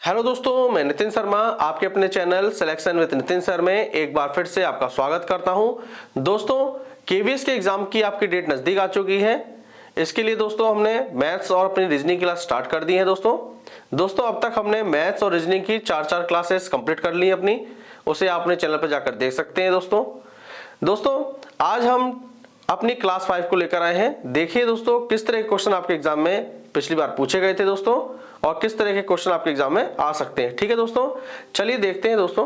Hello दोस्तों, मैं नितिन शर्मा आपके अपने channel selection with Nitin sir में एक बार फिर से आपका स्वागत करता हूं। दोस्तों, केवीएस के एग्जाम की आपकी डेट नजदीक आ चुकी है। इसके लिए दोस्तों हमने मैथ्स और अपनी रीजनिंग क्लास स्टार्ट कर दी है। दोस्तों अब तक हमने मैथ्स और रीजनिंग की चार क्लासेस कंप्लीट कर ली अपनी, उसे आपने चैनल पर जाकर देख सकते हैं। दोस्तों आज हम अपनी क्लास 5 को लेकर आए हैं। देखिए दोस्तों किस तरह के क्वेश्चन आपके एग्जाम में पिछली बार पूछे गए थे दोस्तों, और किस तरह के क्वेश्चन आपके एग्जाम में आ सकते हैं। ठीक है दोस्तों, चलिए देखते हैं। दोस्तों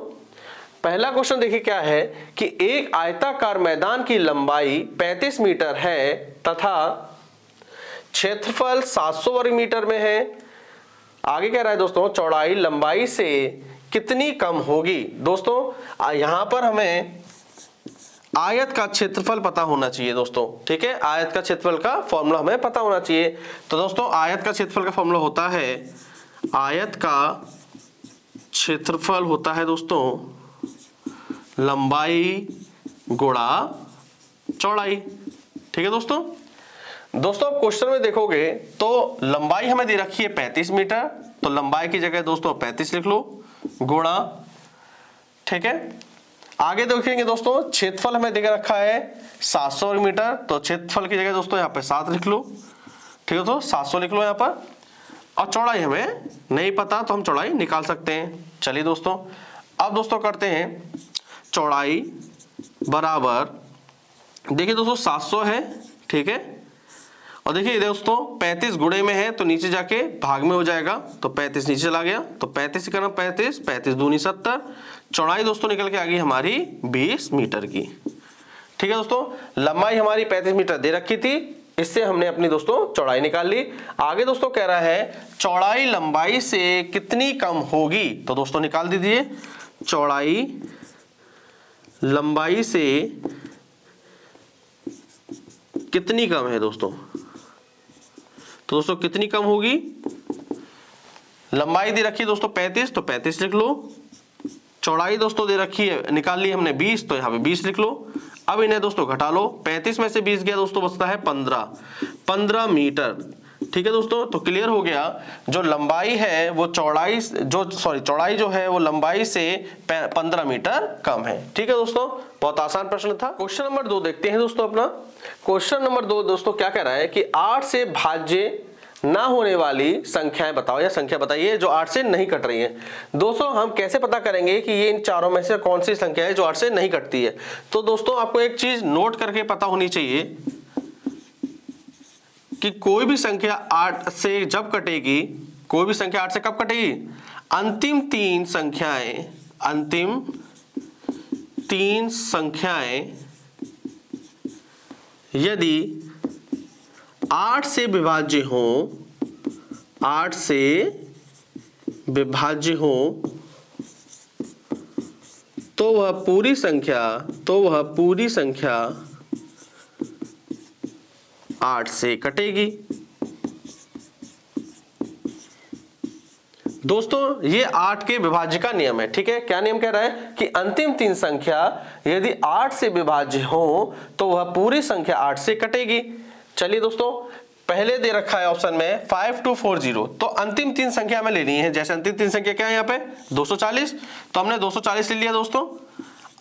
पहला क्वेश्चन देखिए क्या है कि एक आयताकार मैदान की लंबाई 35 मीटर है तथा क्षेत्रफल 700 वर्ग मीटर में है। आगे कह रहा है दोस्तों चौड़ाई लंबाई से कितनी कम होगी। दोस्तों यहां पर हमें आयत का क्षेत्रफल पता होना चाहिए दोस्तों। ठीक है, आयत का क्षेत्रफल का फॉर्मूला हमें पता होना चाहिए। तो दोस्तों आयत का क्षेत्रफल का फॉर्मूला होता है, आयत का क्षेत्रफल होता है दोस्तों लंबाई गुणा चौड़ाई। ठीक है दोस्तों अब क्वेश्चन में देखोगे तो लंबाई हमें दे रखी है 35 मीटर, तो लंबाई की जगह दोस्तों 35 लिख लो गुणा। ठीक है, आगे देखेंगे दोस्तों क्षेत्रफल हमें दे रखा है 700 वर्ग मीटर, तो क्षेत्रफल की जगह दोस्तों यहाँ पे 7 लिख लो। ठीक है, तो 700 लिख लो यहाँ पर। और चौड़ाई हमें नहीं पता तो हम चौड़ाई निकाल सकते हैं। चलिए दोस्तों अब दोस्तों करते हैं चौड़ाई बराबर, देखिए दोस्तों 700 है। ठीक है, और देखिए दोस्तों 35 गुणे में है तो नीचे जाके भाग में हो जाएगा, तो 35 नीचे चला गया, तो 35 करना 35 दूनी 70। चौड़ाई दोस्तों निकल के आ गई हमारी 20 मीटर की। ठीक है दोस्तों, लंबाई हमारी 35 मीटर दे रखी थी, इससे हमने अपनी दोस्तों चौड़ाई निकाल ली। आगे दोस्तों कह रहा है चौड़ाई लंबाई से कितनी कम होगी, तो दोस्तों निकाल दीजिए चौड़ाई लंबाई से कितनी कम है दोस्तों। तो दोस्तों कितनी कम होगी, लंबाई दे रखी है दोस्तों 35, तो 35 लिख लो। चौड़ाई दोस्तों दे रखी है, निकाल ली हमने 20, तो यहाँ पे 20 लिख लो। अब इन्हें दोस्तों घटा लो, 35 में से 20 गया दोस्तों बचता है 15 मीटर। ठीक है दोस्तों, तो क्लियर हो गया, जो लंबाई है वो चौड़ाई जो है वो लंबाई से 15 मीटर कम है। ठीक है दोस्तों, बहुत आसान प्रश्न था। क्वेश्चन नंबर 2 देखते हैं दोस्तों अपना। क्वेश्चन नंबर 2 दोस्तों क्या कह रहा है कि 8 से भाज्य ना होने वाली संख्याएं बताओ, या संख्या बताइए जो 8 से नहीं कट रही है। दोस्तों हम कैसे पता करेंगे कि ये इन चारों में से कौन सी संख्या है जो 8 से नहीं कटती है। तो दोस्तों आपको एक चीज नोट करके पता होनी चाहिए कि कोई भी संख्या 8 से जब कटेगी, कोई भी संख्या 8 से कब कटेगी, अंतिम तीन संख्याएं यदि 8 से विभाज्य हो तो वह पूरी संख्या 8 से कटेगी। दोस्तों ये 8 के विभाज्य का नियम है। ठीक है, क्या नियम कह रहा है कि अंतिम 3 संख्या यदि 8 से विभाज्य हो तो वह पूरी संख्या 8 से कटेगी। चलिए दोस्तों पहले दे रखा है ऑप्शन में 5240, तो अंतिम 3 संख्या हमें लेनी है। जैसे अंतिम 3 संख्या क्या है यहाँ पे 240, तो हमने 240 ले लिया दोस्तों।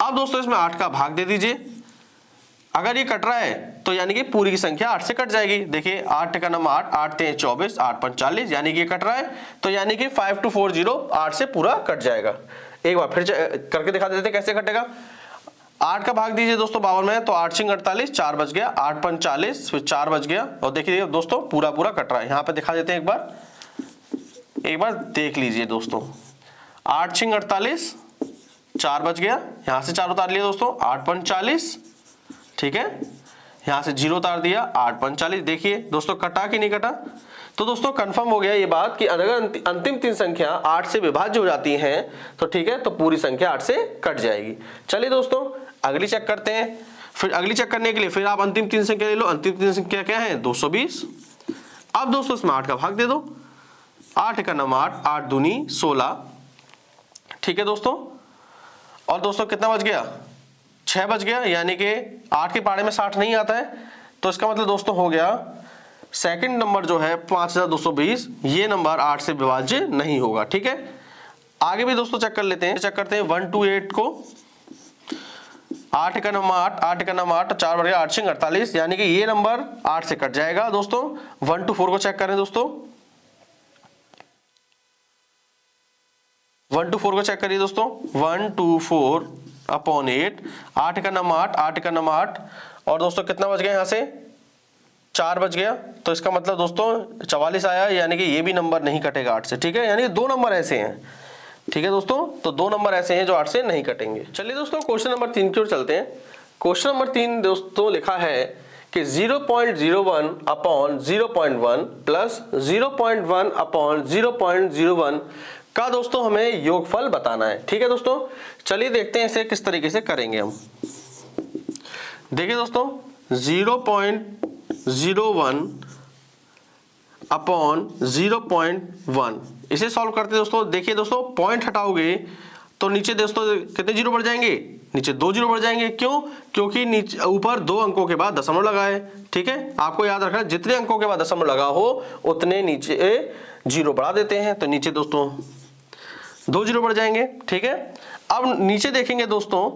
अब दोस्तों इसमें 8 का भाग दे दीजिए। अगर ये कट रहा है तो यानी कि पूरी की संख्या 8 से कट जाएगी। देखिए 8 का नंबर 8, 8 3 24, 8 5 40, यानी कि ये कट रहा है, तो यानी कि 5240 8 से पूरा कट जाएगा। एक बार फिर करके दिखा देते कैसे कटेगा। 8 का भाग दीजिए दोस्तों 52 में, तो 8 6 48, 4 बच गया, 8 5 40, फिर 4 बच गया, और देखिए दोस्तों पूरा कट रहा है। यहाँ पे दिखा देते हैं एक बार देख लीजिए दोस्तों। 8 6 48, 4 बच गया, यहाँ से 4 उतार लिया दोस्तों, 8 5 40। ठीक है, यहां से 0 उतार दिया, 8 5 40। देखिए दोस्तों कटा कि नहीं कटा। तो दोस्तों कंफर्म हो गया ये बात कि अगर अंतिम 3 संख्या 8 से विभाज्य हो जाती हैं तो ठीक है, तो पूरी संख्या 8 से कट जाएगी। चलिए दोस्तों अगली चेक करते हैं। फिर अगली चेक करने के लिए फिर आप अंतिम 3 संख्या ले लो। अंतिम 3 संख्या क्या है 220। अब दोस्तों इसमें 8 का भाग दे दो, 8 का नंबर 8, 8 दूनी 16। ठीक है दोस्तों, और दोस्तों कितना बच गया 6 बच गया, यानी कि 8 के पाड़े में 60 नहीं आता है, तो इसका मतलब दोस्तों हो गया सेकंड नंबर जो है 5220, ये नंबर 8 से विभाज्य नहीं होगा। ठीक है, आगे भी दोस्तों चेक कर लेते हैं, चेक करते हैं 1 2 8 को, 8 का नंबर 8, 8 का नंबर 8, 4 बढ़ गया 8 6 48, यानी कि ये नंबर 8 से कट जाएगा दोस्तों। 1 2 4 को चेक करें दोस्तों, 1 2 4 को चेक करिए दोस्तों, 1 2 4 अपॉन 8, 8 का नंबर 8, 8 का नंबर 8, और दोस्तों कितना बच गया यहाँ से 4 बच गया, तो इसका मतलब दोस्तों 44 आया, यानी कि ये भी नंबर नहीं कटेगा 8 से, ठीक है। यानी कि दो नंबर ऐसे हैं, ठीक है दोस्तों, तो दो नंबर ऐसे हैं जो 8 से नहीं कटेंगे। चलिए दोस्तों क्वेश्चन नंबर 3 की ओर चलते हैं। क्वेश्चन नंबर 3 दोस्तों लिखा है कि 0.01 अपॉन 0.1 प्लस 0.1 अपॉन 0.01 का दोस्तों हमें योगफल बताना है, ठीक है दोस्तों। चलिए देखते हैं इसे किस तरीके से करेंगे हम। देखिए दोस्तों 0.01 अपॉन 0.1 इसे सॉल्व करते हैं दोस्तों। देखिए दोस्तों पॉइंट हटाओगे तो नीचे दोस्तों कितने जीरो बढ़ जाएंगे, नीचे 2 जीरो बढ़ जाएंगे। क्यों? क्योंकि नीचे ऊपर 2 अंकों के बाद दशमलव लगा है, ठीक है। आपको याद रखना जितने अंकों के बाद दशमलव लगा हो उतने नीचे जीरो बढ़ा देते हैं, तो नीचे दोस्तों 2 जीरो बढ़ जाएंगे, ठीक है। अब नीचे देखेंगे दोस्तों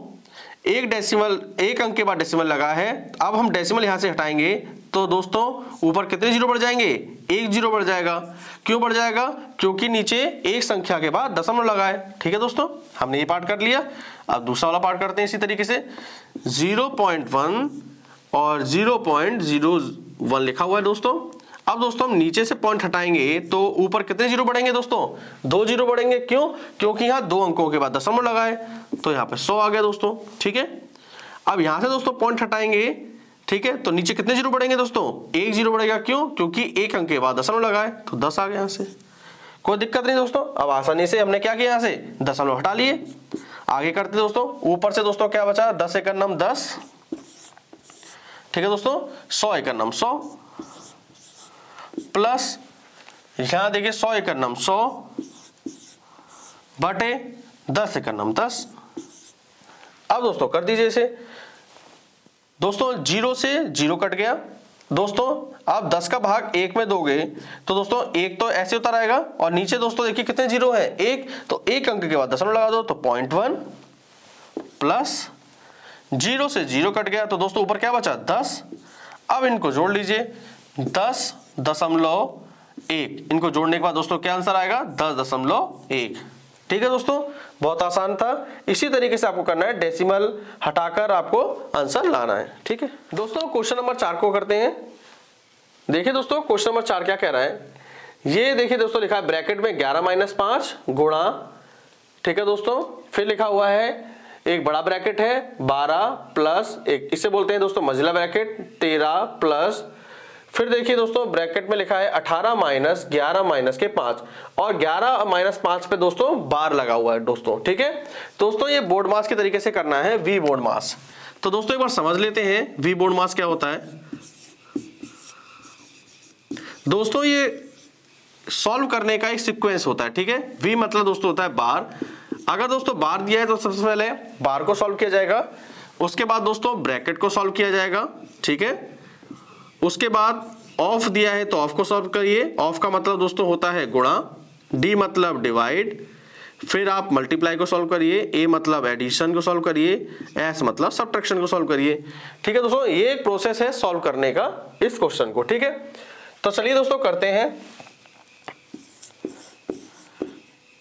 एक डेसिमल, एक अंक के बाद डेसिमल लगा है, अब हम डेसिमल यहां से हटाएंगे तो दोस्तों ऊपर कितने जीरो बढ़ जाएंगे, 1 जीरो बढ़ जाएगा। क्यों बढ़ जाएगा? क्योंकि नीचे एक संख्या के बाद दशमलव लगा है, ठीक है दोस्तों। हमने ये पार्ट कर लिया, अब दूसरा वाला पार्ट करते हैं इसी तरीके से। 0.1 और 0.01 लिखा हुआ है दोस्तों। अब दोस्तों हम नीचे से पॉइंट हटाएंगे तो ऊपर कितने जीरो बढ़ेंगे दोस्तों, 2 जीरो बढ़ेंगे। क्यों? क्योंकि यहाँ 2 अंकों के बाद दशमलव लगा है, तो यहाँ पे 100 आ गया दोस्तों, ठीक है। अब यहां से दोस्तों पॉइंट हटाएंगे, ठीक है, तो नीचे कितने जीरो बढ़ेंगे दोस्तों, 1 जीरो बढ़ेगा। क्यों? क्योंकि एक अंक के बाद दशमलव लगा है, तो 10 आ गया यहाँ से। कोई दिक्कत नहीं दोस्तों। अब आसानी से हमने क्या किया, यहाँ से दशमलव हटा लिए। आगे करते दोस्तों, ऊपर से दोस्तों क्या बचा, 10 एकड़ नम 10, ठीक है दोस्तों, 100 एकड़ नम 100 प्लस यहां देखिए 100 एकड़ नम 100 बटे 10 एकड़ नम 10। अब दोस्तों कर दीजिए इसे दोस्तों, 0 से 0 कट गया दोस्तों। आप 10 का भाग 1 में दोगे तो दोस्तों 1 तो ऐसे उतर आएगा, और नीचे दोस्तों देखिए कितने जीरो है, 1, तो एक अंक के बाद दशमलव लगा दो तो 0.1 प्लस 0 से 0 कट गया, तो दोस्तों ऊपर क्या बचा 10। अब इनको जोड़ लीजिए 10.1, इनको जोड़ने के बाद दोस्तों क्या आंसर आएगा, 10.1, ठीक है दोस्तों। बहुत आसान था। इसी तरीके से आपको करना है, डेसिमल हटाकर आपको आंसर लाना है, ठीक है दोस्तों। क्वेश्चन नंबर 4 को करते हैं। देखिए दोस्तों क्वेश्चन नंबर 4 क्या कह रहा है, ये देखिए दोस्तों लिखा है ब्रैकेट में 11 - 5 गुणा, ठीक है दोस्तों, फिर लिखा हुआ है एक बड़ा ब्रैकेट है 12 प्लस एक, इसे बोलते हैं दोस्तों मझला ब्रैकेट 13 प्लस, फिर देखिए दोस्तों ब्रैकेट में लिखा है 18 माइनस 11 माइनस के 5, और 11 - 5 पे दोस्तों बार लगा हुआ है दोस्तों, ठीक है दोस्तों। ये बोर्ड मास के तरीके से करना है, वी बोर्ड मास। तो दोस्तों एक बार समझ लेते हैं वी बोर्ड मास क्या होता है। दोस्तों ये सॉल्व करने का एक सीक्वेंस होता है, ठीक है। वी मतलब दोस्तों होता है बार। अगर दोस्तों बार दिया है तो सबसे पहले बार को सॉल्व किया जाएगा, उसके बाद दोस्तों ब्रैकेट को सॉल्व किया जाएगा, ठीक है। उसके बाद ऑफ दिया है तो ऑफ को सॉल्व करिए। ऑफ का मतलब दोस्तों होता है गुणा, डी मतलब डिवाइड, फिर आप मल्टीप्लाई को सॉल्व करिए, ए मतलब एडिशन को सॉल्व करिए, एस मतलब सब्ट्रैक्शन को सॉल्व करिए, ठीक है दोस्तों। ये एक प्रोसेस है सॉल्व करने का इस क्वेश्चन को, ठीक है। तो चलिए दोस्तों करते हैं,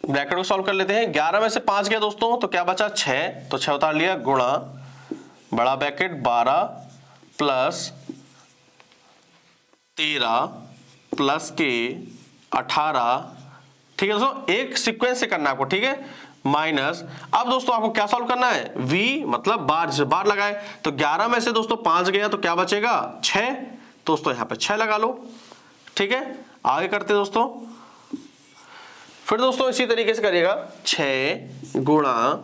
ब्रैकेट को सॉल्व कर लेते हैं। 11 में से 5 गया दोस्तों तो क्या बचा 6, तो 6 उतार लिया, गुणा बड़ा ब्रैकेट 12 प्लस 13 प्लस के 18, ठीक है दोस्तों। एक सीक्वेंस से करना है आपको, ठीक है, माइनस। अब दोस्तों आपको क्या सॉल्व करना है, v मतलब बार, से बार लगाए तो 11 में से दोस्तों 5 गया तो क्या बचेगा 6, दोस्तों यहाँ पे 6 लगा लो, ठीक है। आगे करते दोस्तों, फिर दोस्तों इसी तरीके से करिएगा 6 गुणा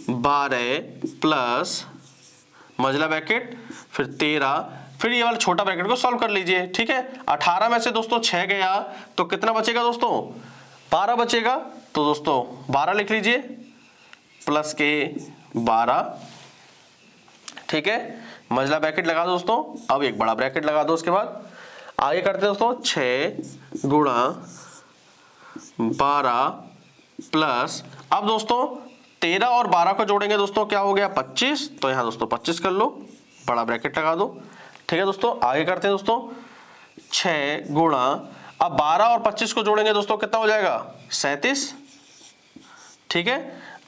12 प्लस मझला ब्रैकेट फिर 13, फिर ये वाला छोटा ब्रैकेट को सॉल्व कर लीजिए, ठीक है। 18 में से दोस्तों 6 गया तो कितना बचेगा दोस्तों 12 बचेगा, तो दोस्तों 12 लिख लीजिए प्लस के 12, ठीक है। मझला ब्रैकेट लगा दो दोस्तों, अब एक बड़ा ब्रैकेट लगा दो। उसके बाद आगे करते दोस्तों 6 गुणा 12 प्लस, अब दोस्तों 13 और 12 को जोड़ेंगे दोस्तों, क्या हो गया 25, तो यहाँ दोस्तों 25 कर लो, बड़ा ब्रैकेट लगा दो। ठीक है दोस्तों, आगे करते हैं दोस्तों, 6 गुणा, अब 12 और 25 को जोड़ेंगे दोस्तों, कितना हो जाएगा 37। ठीक है,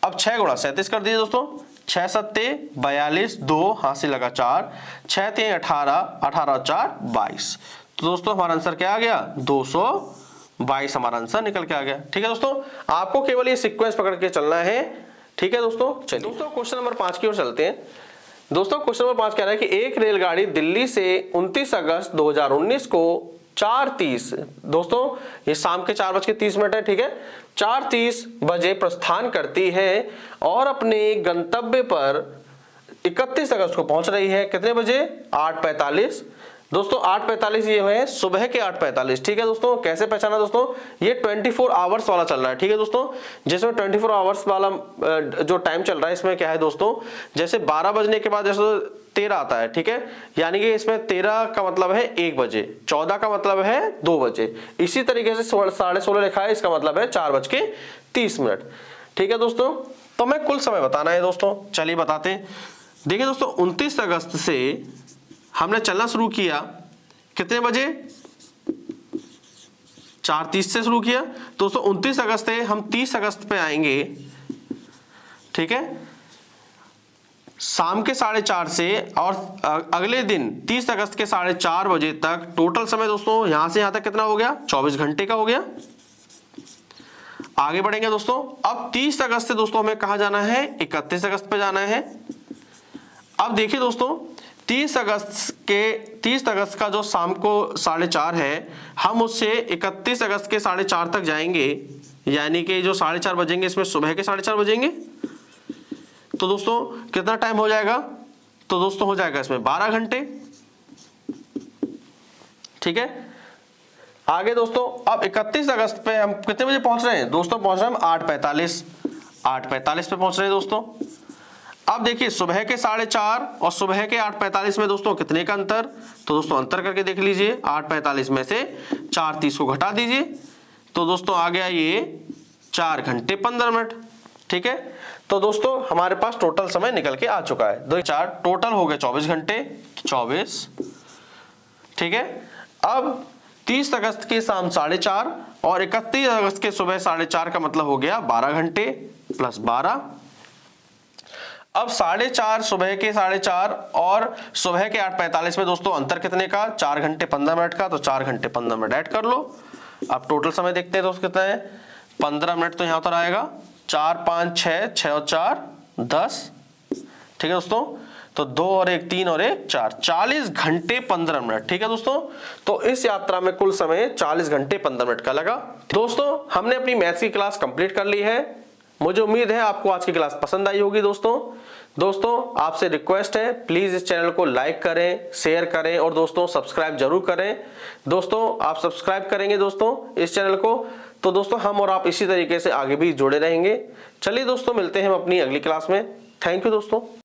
अब 6 गुणा 37 कर दीजिए दोस्तों, 6 सत्ते 42, 2 हाथ से लगा 4, 6 3 18, 18 और 4 22। तो दोस्तों हमारा आंसर क्या आ गया 222 हमारा आंसर निकल के आ गया। ठीक है दोस्तों, आपको केवल ये सीक्वेंस पकड़ के चलना है। ठीक है दोस्तों, चलिए दोस्तों क्वेश्चन नंबर 5 की ओर चलते हैं। दोस्तों क्वेश्चन नंबर 5 कह रहा है कि एक रेलगाड़ी दिल्ली से 29 अगस्त 2019 को 4:30, दोस्तों ये शाम के 4:30 है। ठीक है, 4:30 बजे प्रस्थान करती है और अपने गंतव्य पर 31 अगस्त को पहुंच रही है। कितने बजे 8:45 दोस्तों, 8:45 ये है सुबह के 8:45। ठीक है दोस्तों, कैसे पहचाना दोस्तों, ये 24 आवर्स वाला चल रहा है। ठीक है दोस्तों, जिसमें 24 आवर्स वाला जो टाइम चल रहा है, इसमें क्या है दोस्तों, जैसे 12 बजने के बाद जैसे 13 आता है। ठीक है, यानी कि इसमें 13 का मतलब है 1 बजे, 14 का मतलब है 2 बजे, इसी तरीके से 16:30 लिखा है, इसका मतलब है 4:30। ठीक है दोस्तों, तो मैं कुल समय बताना है दोस्तों, चलिए बताते हैं। देखिए दोस्तों, 29 अगस्त से हमने चलना शुरू किया, कितने बजे 4:30 से शुरू किया दोस्तों। 29 अगस्त है, हम 30 अगस्त पे आएंगे। ठीक है, शाम के 4:30 से और अगले दिन 30 अगस्त के 4:30 बजे तक टोटल समय दोस्तों यहां से यहां तक कितना हो गया 24 घंटे का हो गया। आगे बढ़ेंगे दोस्तों, अब 30 अगस्त से दोस्तों हमें कहां जाना है 31 अगस्त पे जाना है। अब देखिए दोस्तों, 30 अगस्त का जो शाम को 4:30 है, हम उससे 31 अगस्त के 4:30 तक जाएंगे, यानी कि जो 4:30 बजेंगे इसमें सुबह के 4:30 बजेंगे। तो दोस्तों कितना टाइम हो जाएगा, तो दोस्तों हो जाएगा इसमें 12 घंटे। ठीक है, आगे दोस्तों, अब 31 अगस्त पे हम कितने बजे पहुंच रहे हैं दोस्तों, पहुंच रहे हैं हम 8:45 पे पहुंच रहे हैं दोस्तों। अब देखिए सुबह के 4:30 और सुबह के 8:45 में दोस्तों कितने का अंतर, तो दोस्तों अंतर करके देख लीजिए, 8:45 में से 4:30 को घटा दीजिए, तो दोस्तों आ गया ये 4 घंटे 15 मिनट। ठीक है, तो दोस्तों हमारे पास टोटल समय निकल के आ चुका है, 2 4 टोटल हो गए 24 घंटे 24। ठीक है, अब 30 अगस्त की शाम 4:30 और 31 अगस्त के सुबह 4:30 का मतलब हो गया 12 घंटे प्लस 12। अब 4:30 सुबह के 4:30 और सुबह के 8:45 में दोस्तों अंतर कितने का 4 घंटे 15 मिनट का, तो 4 घंटे 15 मिनट ऐड कर लो। अब टोटल समय देखते हैं दोस्तों कितना है 15 मिनट, तो यहां पर आएगा 4 5 6 6 और 4 10। ठीक है दोस्तों, तो 2 और 1 3 और 1 4, 40 घंटे 15 मिनट। ठीक है दोस्तों, तो इस यात्रा में कुल समय 40 घंटे 15 मिनट का लगा। दोस्तों हमने अपनी मैथ्स की क्लास कंप्लीट कर ली है, मुझे उम्मीद है आपको आज की क्लास पसंद आई होगी। दोस्तों आपसे रिक्वेस्ट है, प्लीज इस चैनल को लाइक करें, शेयर करें और दोस्तों सब्सक्राइब जरूर करें। दोस्तों आप सब्सक्राइब करेंगे दोस्तों इस चैनल को, तो दोस्तों हम और आप इसी तरीके से आगे भी जुड़े रहेंगे। चलिए दोस्तों मिलते हैं हम अपनी अगली क्लास में। थैंक यू दोस्तों।